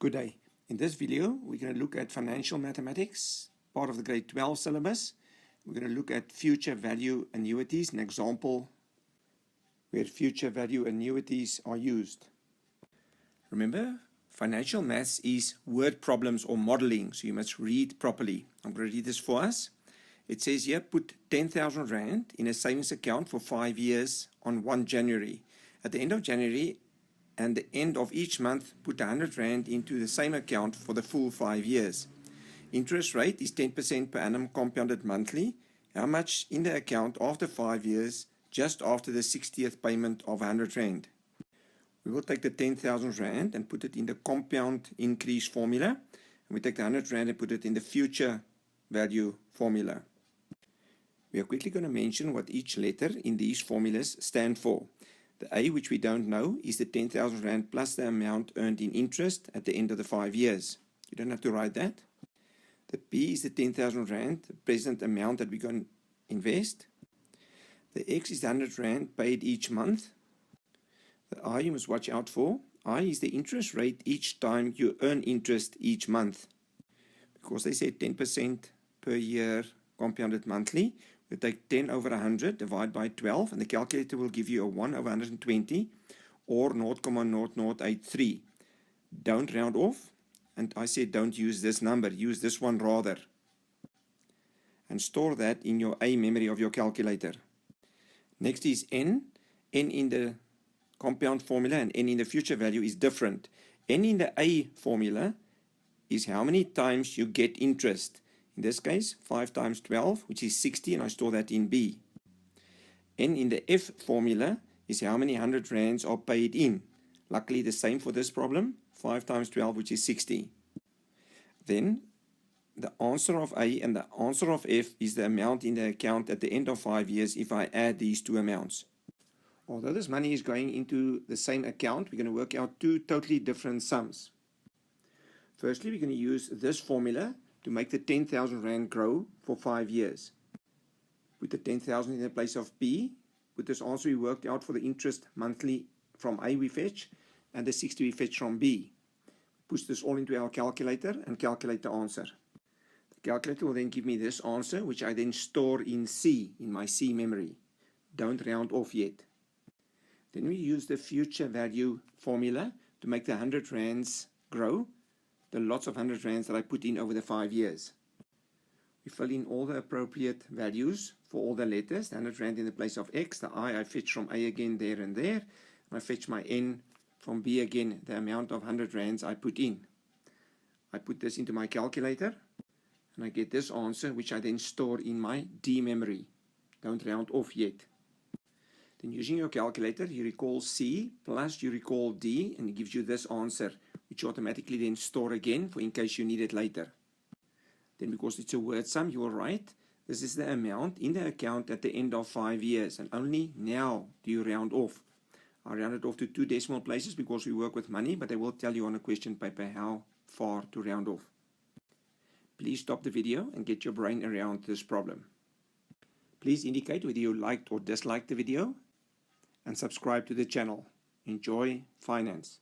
Good day. In this video, we're going to look at financial mathematics, part of the grade 12 syllabus. We're going to look at future value annuities, an example where future value annuities are used. Remember, financial maths is word problems or modeling, so you must read properly. I'm going to read this for us. It says here, put 10,000 Rand in a savings account for 5 years on 1 January. At the end of January and the end of each month, put 100 Rand into the same account for the full 5 years. Interest rate is 10% per annum compounded monthly. How much in the account after 5 years, just after the 60th payment of 100 Rand? We will take the 10,000 Rand and put it in the compound increase formula. And we take the 100 Rand and put it in the future value formula. We are quickly going to mention what each letter in these formulas stand for. The A, which we don't know, is the 10,000 Rand plus the amount earned in interest at the end of the 5 years. You don't have to write that. The B is the 10,000 Rand, the present amount that we're going to invest. The X is the 100 Rand paid each month. The I you must watch out for. I is the interest rate each time you earn interest each month. Because they say 10% per year compounded monthly, we take 10 over 100, divide by 12, and the calculator will give you a 1 over 120 or 0.0083. Don't round off, and I said don't use this number, use this one rather. And store that in your A memory of your calculator. Next is N. N in the compound formula and N in the future value is different. N in the A formula is how many times you get interest. In this case, 5 times 12, which is 60, and I store that in B. N in the F formula is how many 100 Rands are paid in. Luckily, the same for this problem, 5 times 12, which is 60. Then, the answer of A and the answer of F is the amount in the account at the end of 5 years if I add these two amounts. Although this money is going into the same account, we're going to work out two totally different sums. Firstly, we're going to use this formula to make the 10,000 Rand grow for 5 years. Put the 10,000 in the place of B. Put this answer we worked out for the interest monthly from A we fetch, and the 60 we fetch from B. Push this all into our calculator and calculate the answer. The calculator will then give me this answer, which I then store in C, in my C memory. Don't round off yet. Then we use the future value formula to make the 100 Rands grow, the lots of 100 Rands that I put in over the 5 years. We fill in all the appropriate values for all the letters, the 100 Rand in the place of X, the I fetch from A again there and there, and I fetch my N from B again, the amount of 100 Rands I put in. I put this into my calculator, and I get this answer, which I then store in my D memory. Don't round off yet. Then using your calculator, you recall C plus you recall D, and it gives you this answer, which you automatically then store again for in case you need it later. Then because it's a word sum, you will write, this is the amount in the account at the end of 5 years, and only now do you round off. I round it off to 2 decimal places because we work with money, but I will tell you on a question paper how far to round off. Please stop the video and get your brain around this problem. Please indicate whether you liked or disliked the video, and subscribe to the channel. Enjoy finance.